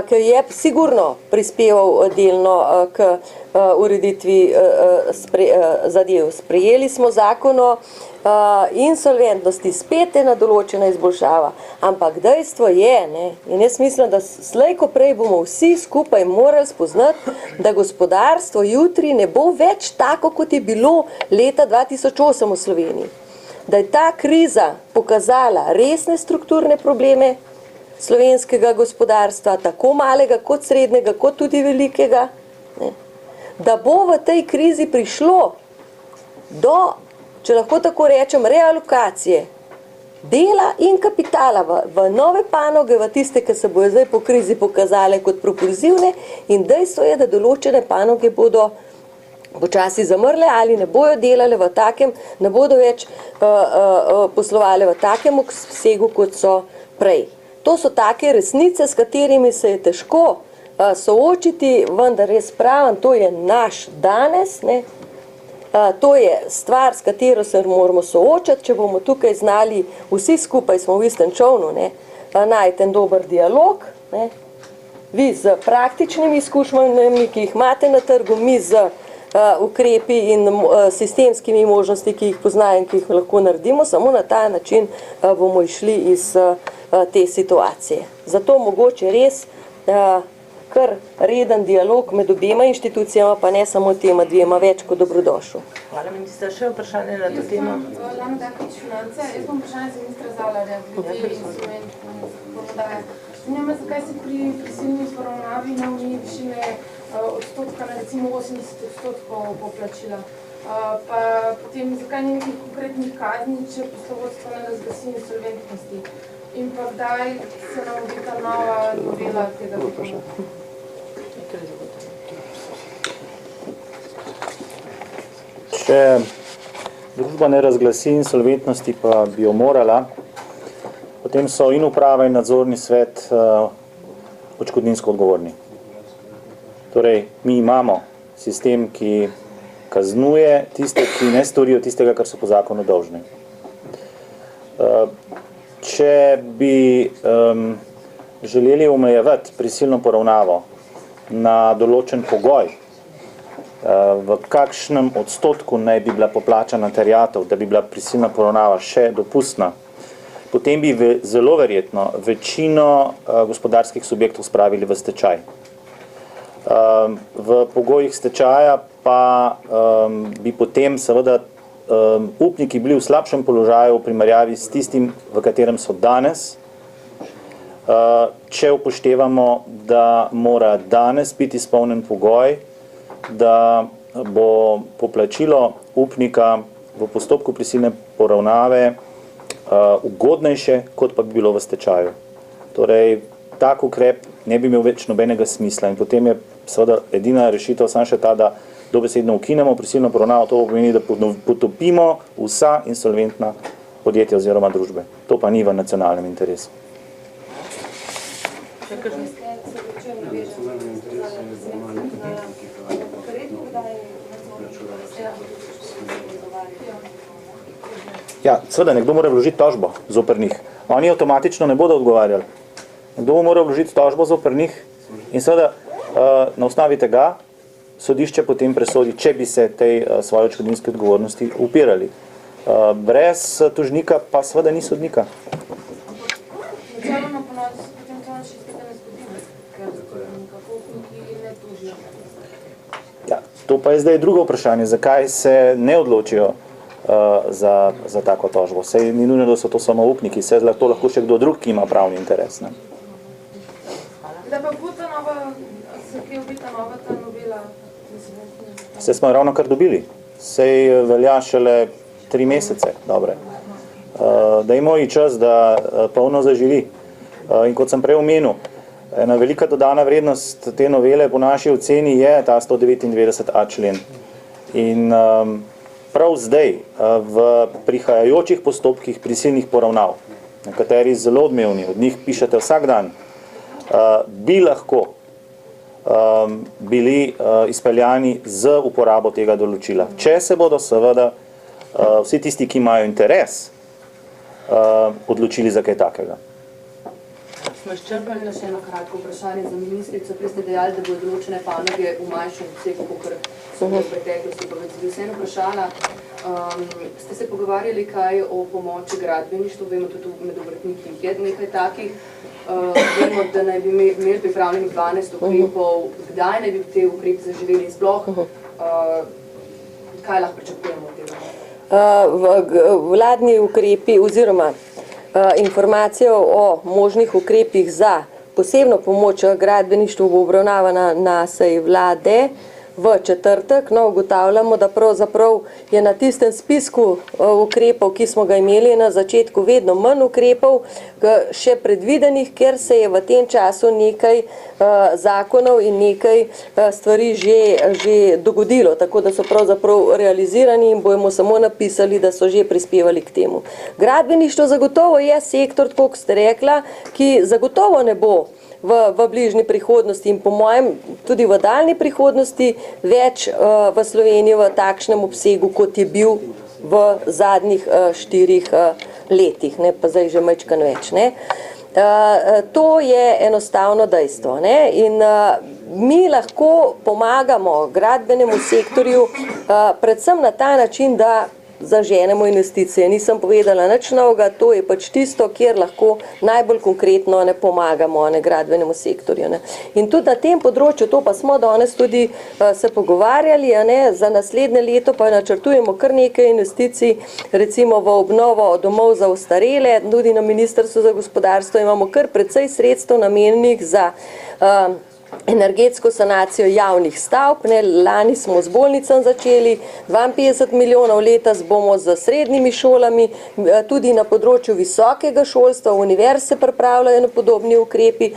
ki je sigurno prispeval delno k ureditvi zadev. Sprejeli smo zakon o insolventnosti, spet ena določena izboljšava, ampak dejstvo je, ne, in jaz mislim, da slej ko prej bomo vsi skupaj morali spoznati, da gospodarstvo jutri ne bo več tako, kot je bilo leta 2008 v Sloveniji. Da je ta kriza pokazala resne strukturne probleme slovenskega gospodarstva, tako malega kot srednjega, kot tudi velikega, ne, da bo v tej krizi prišlo do, če lahko tako rečem, realokacije dela in kapitala v nove panoge, v tiste, ki se bojo zdaj po krizi pokazale kot propulzivne, in dejstvo je, da določene panoge bodo počasi zamrle ali ne bojo delale v takem, ne bodo več poslovale v takem obsegu, kot so prej. To so take resnice, s katerimi se je težko soočiti, vendar res pravim, to je naš danes, ne. To je stvar, s katero se moramo soočati, če bomo tukaj znali, vsi skupaj smo v istem čovnu, ne, najti en dober dialog, ne. Vi z praktičnimi izkušnjami, ki jih imate na trgu, mi z ukrepi in sistemskimi možnosti, ki jih poznajo in ki jih lahko naredimo, samo na ta način bomo išli iz te situacije. Zato mogoče res kar reden dialog med obema inštitucijama, pa ne samo tema dvema, več kot dobrodošel. Hvala, ministra. Še vprašanje na to temo? Lana Dakič, Finance. Jaz bom vprašanje za ministra Zalarja, glede instrumentov zakonodaje. Zanima me, zakaj se pri prisilni poravnavi ne omeji višine odstotka na recimo 80% poplačila. Pa potem, zakaj ni nekih konkretnih kazni, če poslovodstvo ne razglasi insolventnosti? In pa kdaj se nam obeta nova novela tega zakona? Če družba ne razglasi insolventnosti, pa bi jo morala, potem so in uprava in nadzorni svet odškodninsko odgovorni. Torej, mi imamo sistem, ki kaznuje tiste, ki ne storijo tistega, kar so po zakonu dolžni. Če bi želeli omejevati prisilno poravnavo na določen pogoj, v kakšnem odstotku naj bi bila poplačana terjatev, da bi bila prisilna poravnava še dopustna, potem bi zelo verjetno večino gospodarskih subjektov spravili v stečaj. V pogojih stečaja pa bi potem seveda upniki bili v slabšem položaju v primerjavi s tistim, v katerem so danes, če upoštevamo, da mora danes biti izpolnjen pogoj, da bo poplačilo upnika v postopku prisilne poravnave ugodnejše, kot pa bi bilo v stečaju. Torej, tak ukrep ne bi imel več nobenega smisla in potem je seveda edina rešitev samo še ta, da dobesedno ukinemo prisilno poravnavo, to pomeni, da potopimo vsa insolventna podjetja oziroma družbe. To pa ni v nacionalnem interesu. Ja, seveda, nekdo mora vložiti tožbo zoper njih. Oni avtomatično ne bodo odgovarjali. Nekdo mora vložiti tožbo zoper njih in seveda na osnovi tega sodišče potem presodi, če bi se tej svoje odškodninske odgovornosti upirali. Brez tožnika pa seveda ni sodnika. Načeloma ponovno se potem to še tega ne zgodi, ker nekako upniki ne tožijo. Ja, to pa je zdaj drugo vprašanje, zakaj se ne odločijo za tako tožbo. Sej ni nujno, da so to samo upniki, se to lahko še kdo drug, ki ima pravni interes. Ne? Da pa bo ta nova, se kje obita nova ta novela? Se smo ravno kar dobili. Sej velja šele 3 mesece, dobre. Dajmo ji čas, da polno zaživi. In kot sem prej omenil, ena velika dodana vrednost te novele po naši oceni je ta 199a člen. In prav zdaj, v prihajajočih postopkih prisilnih poravnav, nekateri zelo odmevni, od njih pišete vsak dan, bi lahko bili izpeljani z uporabo tega določila. Če se bodo seveda vsi tisti, ki imajo interes, odločili za kaj takega. smo izčrpali. Še eno kratko vprašanje za ministrico. Prej ste dejali, da bodo določene panoge v manjšem obsegu, kot so v preteklosti, pa bi vseeno vprašala. Ste se pogovarjali kaj o pomoči gradbeništvu, vemo tudi med obrtniki je nekaj takih, vemo, da naj bi imeli pripravljenih 12 ukrepov, kdaj naj bi te ukrepi zaživeli sploh, kaj lahko pričakujemo od tega? Vladni ukrepi oziroma informacijo o možnih ukrepih za posebno pomoč gradbeništvu bo obravnavana na seji vlade v četrtek. No, ugotavljamo, da pravzaprav je na tistem spisku ukrepov, ki smo ga imeli na začetku, vedno manj ukrepov še predvidenih, ker se je v tem času nekaj zakonov in nekaj stvari že dogodilo, tako da so pravzaprav realizirani in bomo samo napisali, da so že prispevali k temu. Gradbeništvo zagotovo je sektor, tako kot ste rekla, ki zagotovo ne bo v bližnji prihodnosti in po mojem tudi v daljni prihodnosti več v Sloveniji v takšnem obsegu, kot je bil v zadnjih 4 letih, ne, pa zdaj že majčkan več. Ne. To je enostavno dejstvo. Ne. In mi lahko pomagamo gradbenemu sektorju predvsem na ta način, da zaženemo investicije. Nisem povedala nič novega, to je pač tisto, kjer lahko najbolj konkretno ne pomagamo gradbenemu sektorju. Ne. In tudi na tem področju, to pa smo danes tudi se pogovarjali, ne, za naslednje leto pa načrtujemo kar nekaj investicij, recimo v obnovo domov za ostarele, tudi na Ministrstvu za gospodarstvo imamo kar precej sredstev namenjenih za energetsko sanacijo javnih stavb. Ne, lani smo z bolnicami začeli, 52 milijonov letos bomo z srednjimi šolami, tudi na področju visokega šolstva, univerze pripravljajo na podobni ukrepi.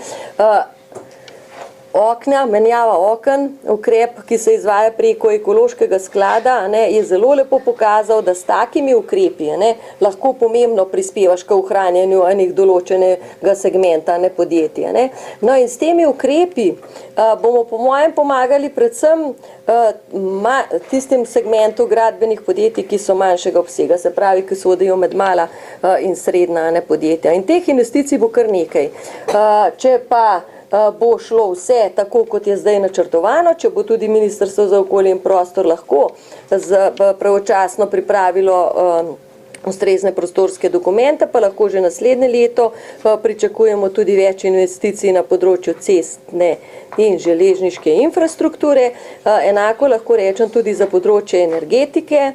Okna, menjava oken, ukrep, ki se izvaja preko ekološkega sklada, ne, je zelo lepo pokazal, da s takimi ukrepi ne, lahko pomembno prispevaš k ohranjanju enih določenega segmenta podjetja. Ne. No in s temi ukrepi bomo po mojem pomagali predvsem tistim segmentu gradbenih podjetij, ki so manjšega obsega, se pravi, ki sodijo med mala in srednja podjetja. In teh investicij bo kar nekaj. Če pa bo šlo vse tako, kot je zdaj načrtovano, če bo tudi Ministrstvo za okolje in prostor lahko pravočasno pripravilo ustrezne prostorske dokumente, pa lahko že naslednje leto pričakujemo tudi več investicij na področju cestne in železniške infrastrukture. Enako lahko rečem tudi za področje energetike.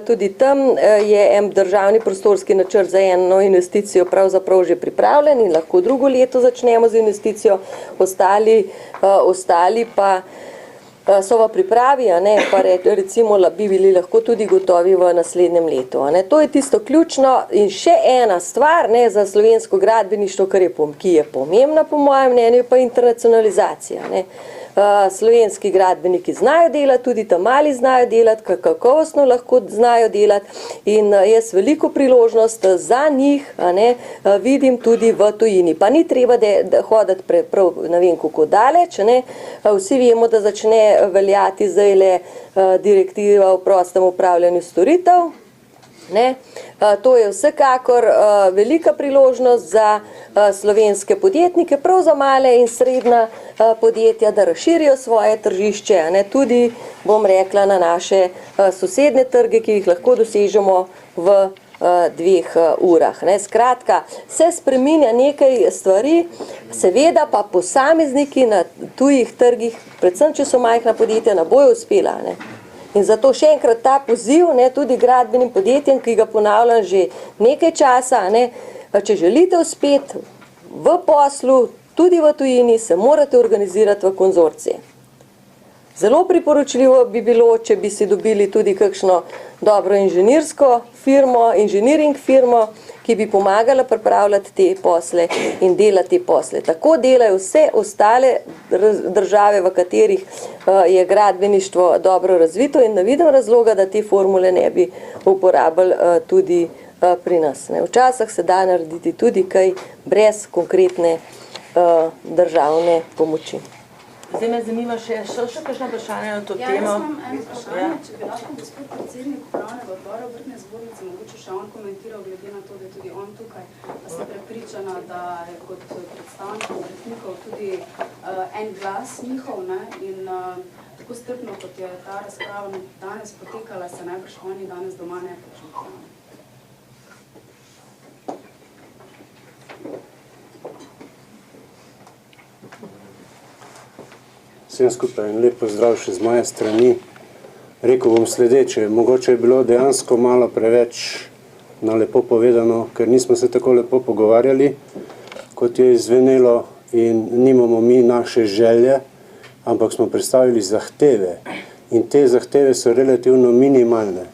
Tudi tam je en državni prostorski načrt za eno investicijo pravzaprav že pripravljen in lahko drugo leto začnemo z investicijo, ostali pa so v pripravi, ne, pa recimo bi bili lahko tudi gotovi v naslednjem letu. Ne. To je tisto ključno in še ena stvar ne, za slovensko gradbeništvo, ki je pomembna po mojem mnenju, pa internacionalizacija. Ne. Slovenski gradbeniki znajo delati, tudi tam mali znajo delati, kakovostno lahko znajo delati in jaz veliko priložnost za njih ne, vidim tudi v tujini. Pa ni treba hoditi prav ne vem kako daleč. Ne. Vsi vemo, da začne veljati zdajle direktiva o prostem upravljanju storitev. Ne. To je vsekakor velika priložnost za slovenske podjetnike, prav za male in srednja podjetja, da razširijo svoje tržišče, ne, tudi, bom rekla, na naše sosednje trge, ki jih lahko dosežemo v 2 urah. Ne. Skratka, se spreminja nekaj stvari, seveda pa posamezniki na tujih trgih, predvsem če so majhna podjetja, ne bojo uspela. Ne. In zato še enkrat ta poziv ne, tudi gradbenim podjetjem, ki ga ponavljam že nekaj časa, ne, če želite uspeti v poslu, tudi v tujini, se morate organizirati v konzorcije. Zelo priporočljivo bi bilo, če bi si dobili tudi kakšno dobro inženirsko firmo, inženiring firmo, ki bi pomagala pripravljati te posle in delati te posle. Tako delajo vse ostale države, v katerih je gradbeništvo dobro razvito in ne vidim razloga, da te formule ne bi uporabili tudi pri nas. Ne. Včasih se da narediti tudi kaj brez konkretne državne pomoči. Zdaj me zanima so še kakšno vprašanje na to Ja, temo? jaz imam eno vprašanje, če bi lahko gospod predsednik upravnega odbora Obrtne zbornice mogoče še on komentiral, glede na to, da je tudi on tukaj, da sem prepričana, da je kot predstavnik obrtnikov tudi en glas njihov, ne, in tako strpno, kot je ta razprava danes potekala, se najbrž oni danes doma ne počutijo. Vsem skupaj in lep pozdrav še z moje strani. Rekel bom sledeče, mogoče je bilo dejansko malo preveč na lepo povedano, ker nismo se tako lepo pogovarjali, kot je izvenelo, in nimamo mi naše želje, ampak smo predstavili zahteve. In te zahteve so relativno minimalne,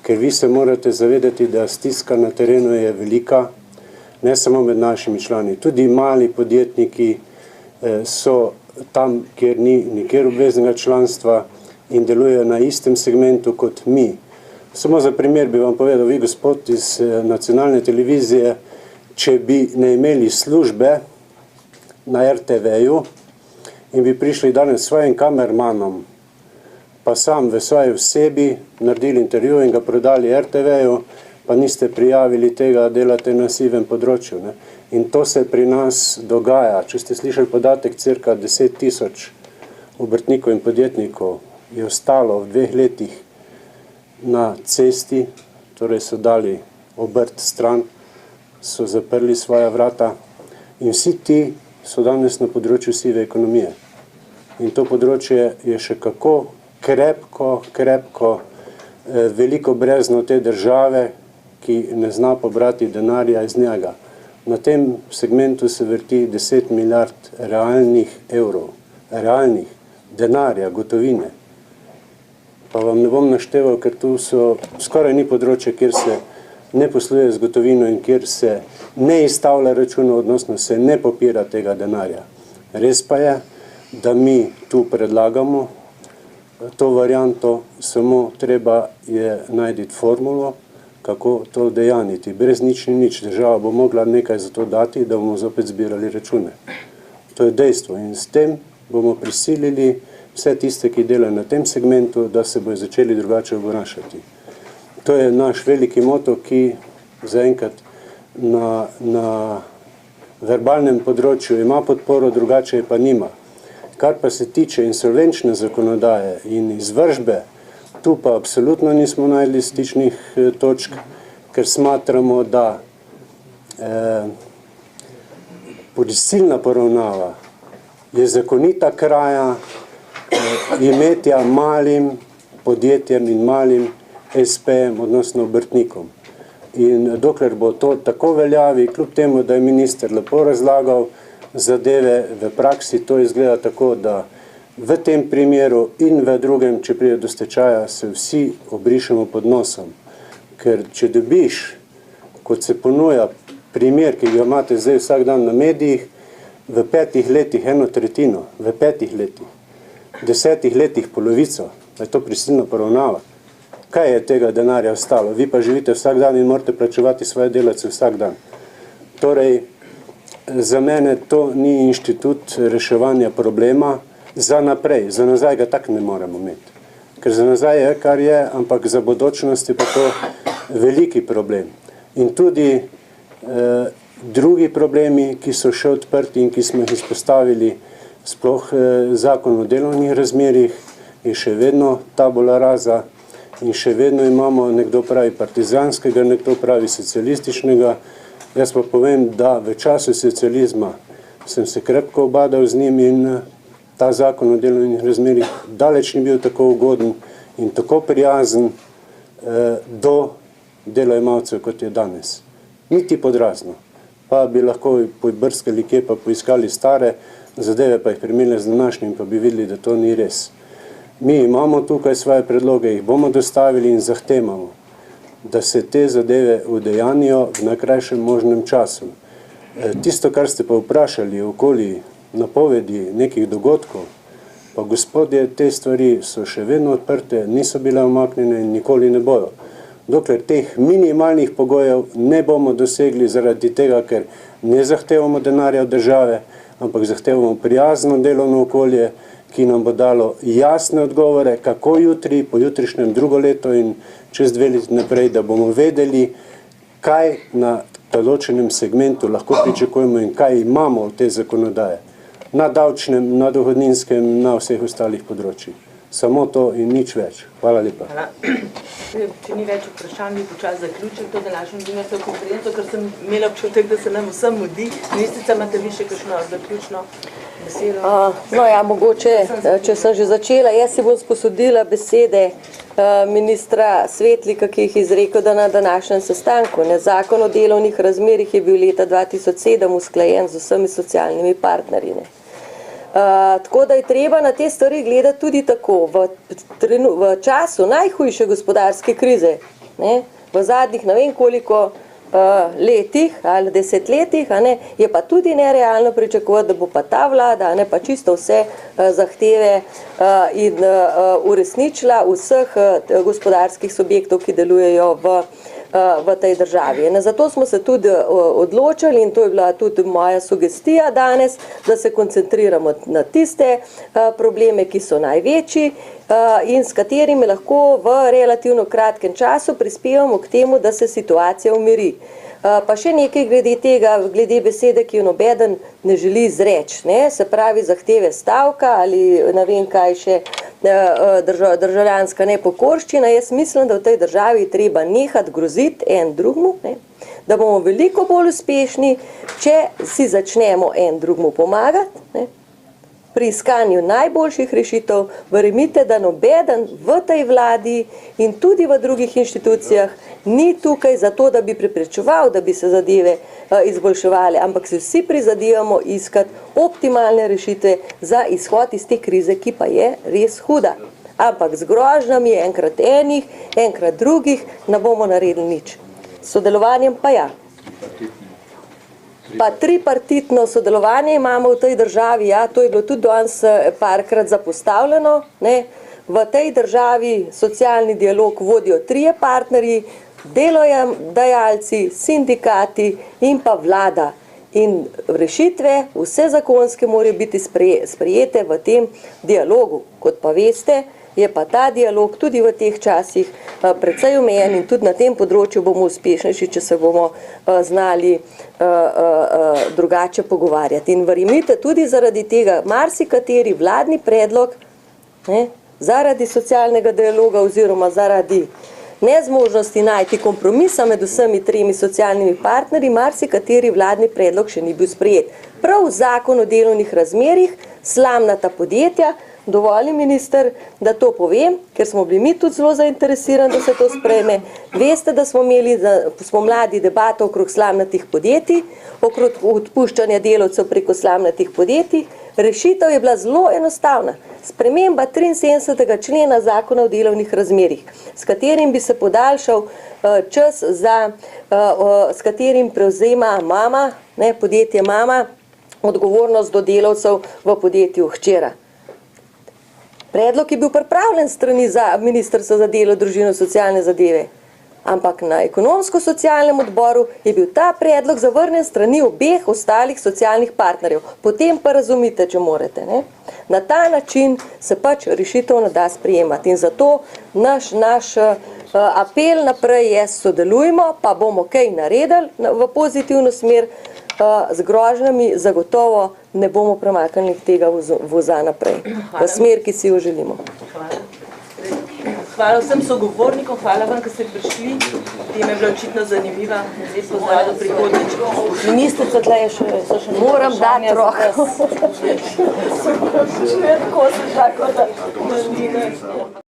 ker vi se morate zavedati, da stiska na terenu je velika, ne samo med našimi člani, tudi mali podjetniki so tam, kjer ni nikjer obveznega članstva in delujejo na istem segmentu kot mi. Samo za primer bi vam povedal, vi gospod iz nacionalne televizije, če bi ne imeli službe na RTV-ju in bi prišli danes s svojim kamermanom, pa sam v svoji osebi naredili intervju in ga prodali RTV-ju, pa niste prijavili tega, delate na sivem področju, ne? In to se pri nas dogaja. Če ste slišali podatek, cirka 10 000 obrtnikov in podjetnikov je ostalo v 2 letih na cesti, torej so dali obrt stran, so zaprli svoja vrata in vsi ti so danes na področju sive ekonomije. In to področje je še kako krepko veliko brezno te države, ki ne zna pobrati denarja iz njega. Na tem segmentu se vrti 10 milijard realnih evrov, realnih denarja, gotovine. Pa vam ne bom našteval, ker tu so skoraj ni področje, kjer se ne posluje z gotovino in kjer se ne izstavlja računov, odnosno se ne popira tega denarja. Res pa je, da mi tu predlagamo to varianto, samo treba je najti formulo, kako to dejaniti. Brez nič ni nič. Država bo mogla nekaj za to dati, da bomo zopet zbirali račune. To je dejstvo in s tem bomo prisilili vse tiste, ki delajo na tem segmentu, da se bojo začeli drugače obnašati. To je naš veliki moto, ki zaenkrat na verbalnem področju ima podporo, drugače pa nima. Kar pa se tiče insolvenčne zakonodaje in izvršbe, tu pa absolutno nismo najdli stičnih točk, ker smatramo, da prisilna poravnava je zakonita kraja imetja malim podjetjem in malim SP-jem, odnosno obrtnikom. In dokler bo to tako veljavi, kljub temu, da je minister lepo razlagal zadeve, v praksi to izgleda tako, da v tem primeru in v drugem, če pride do stečaja, se vsi obrišemo pod nosom. Ker če dobiš, kot se ponuja primer, ki ga imate zdaj vsak dan na medijih, v 5 letih 1/3, v 5 letih, 10 letih polovico, da je to prisilna poravnava. Kaj je tega denarja ostalo? Vi pa živite vsak dan in morate plačevati svoje delavce vsak dan. Torej, za mene to ni inštitut reševanja problema, za naprej, za nazaj ga tak ne moremo imeti. Ker za nazaj je, kar je, ampak za bodočnost je pa to veliki problem. In tudi drugi problemi, ki so še odprti in ki smo jih izpostavili, sploh zakon o delovnih razmerjih, je še vedno tabula rasa in še vedno imamo, nekdo pravi partizanskega, nekdo pravi socialističnega. Jaz pa povem, da v času socializma sem se krepko obadal z njim in ta zakon o delovnih razmerjih daleč ni bil tako ugoden in tako prijazen do delojemalcev, kot je danes. Niti podrazno. Pa bi lahko pobrskali kje, pa poiskali stare zadeve, pa jih primerjali z današnjim, pa bi videli, da to ni res. Mi imamo tukaj svoje predloge, jih bomo dostavili in zahtevamo, da se te zadeve udejanijo v najkrajšem možnem času. Tisto, kar ste pa vprašali okoli napovedi nekih dogodkov, pa gospodje, te stvari so še vedno odprte, niso bile umaknjene in nikoli ne bojo. Dokler teh minimalnih pogojev ne bomo dosegli zaradi tega, ker ne zahtevamo denarja od države, ampak zahtevamo prijazno delovno okolje, ki nam bo dalo jasne odgovore, kako jutri, po jutrišnjem drugo leto in čez 2 leti naprej, da bomo vedeli, kaj na določenem segmentu lahko pričakujemo in kaj imamo od te zakonodaje. Na davčnem, na dohodninskem, na vseh ostalih področjih. Samo to in nič več. Hvala lepa. Hvala. Če ni več vprašanj, bi počasi zaključil to današnjo novinarsko konferenco, ker sem imela občutek, da se nam vsem mudi. Ministrica, imate vi še kakšno zaključno besedo? No ja, mogoče, če sem že začela, jaz si bom sposodila besede ministra Svetlika, ki jih izrekel na današnjem sestanku. Zakon o delovnih razmerjih je bil leta 2007 usklajen z vsemi socialnimi partnerji. Tako da je treba na te stvari gledati tudi tako. V času najhujše gospodarske krize, v zadnjih ne vem koliko letih ali desetletjih, je pa tudi nerealno pričakovati, da bo pa ta vlada pa čisto vse zahteve in uresničila vseh gospodarskih subjektov, ki delujejo v tej državi. Zato smo se tudi odločili in to je bila tudi moja sugestija danes, da se koncentriramo na tiste probleme, ki so največji in s katerimi lahko v relativno kratkem času prispevamo k temu, da se situacija umiri. Pa še nekaj glede tega, glede besede, ki jo nobeden ne želi izreči, se pravi zahteve stavka ali ne vem kaj še, državljanska nepokorščina. Jaz mislim, da v tej državi treba nehati groziti en drugmu, da bomo veliko bolj uspešni, če si začnemo en drugmu pomagati, pri iskanju najboljših rešitev. Verjemite, da nobeden v tej vladi in tudi v drugih inštitucijah ni tukaj zato, da bi preprečeval, da bi se zadeve izboljševale, ampak si vsi prizadevamo iskati optimalne rešitve za izhod iz te krize, ki pa je res huda. Ampak z grožnjami enkrat enih, enkrat drugih ne bomo naredili nič. S sodelovanjem pa ja. Pa tripartitno sodelovanje imamo v tej državi, ja, to je bilo tudi danes parkrat zapostavljeno. V tej državi socialni dialog vodijo 3 partnerji, delodajalci, sindikati in pa vlada. In rešitve, vse zakonske morajo biti sprejete v tem dialogu. Kot pa veste, je pa ta dialog tudi v teh časih precej omejen in tudi na tem področju bomo uspešnejši, če se bomo znali drugače pogovarjati. In verjemite, tudi zaradi tega marsikateri vladni predlog, zaradi socialnega dialoga oziroma zaradi nezmožnosti najti kompromisa med vsemi 3 socialnimi partnerji, marsikateri vladni predlog še ni bil sprejet. Prav zakon o delovnih razmerjih, slamnata podjetja, dovolj, minister, da to povem, ker smo bili mi tudi zelo zainteresirani, da se to sprejme. Veste, da smo imeli spomladi debato okrog slamnatih podjetij, okrog odpuščanja delavcev preko slamnatih podjetij. Rešitev je bila zelo enostavna. Sprememba 73. člena zakona o delovnih razmerjih, s katerim bi se podaljšal čas, s katerim prevzema mama, podjetje mama, odgovornost do delavcev v podjetju hčera. Predlog je bil pripravljen strani Ministrstva za delo, družino in socialne zadeve, ampak na ekonomsko-socialnem odboru je bil ta predlog zavrnjen strani obeh ostalih socialnih partnerjev. Potem pa razumite, če morete. Na ta način se pač rešitev ne da sprejemati in zato naš apel naprej je: sodelujmo, pa bomo kaj naredili v pozitivno smer. Z grožnjami zagotovo ne bomo premaknili tega voza naprej, v smer, ki si jo želimo. Hvala vsem sogovornikom, hvala vam, ki ste prišli. Tema je bila očitno zanimiva. Zdaj smo zdaj do prihodnič. Ministrica, tle je še moram dati roko. Tako se tako, da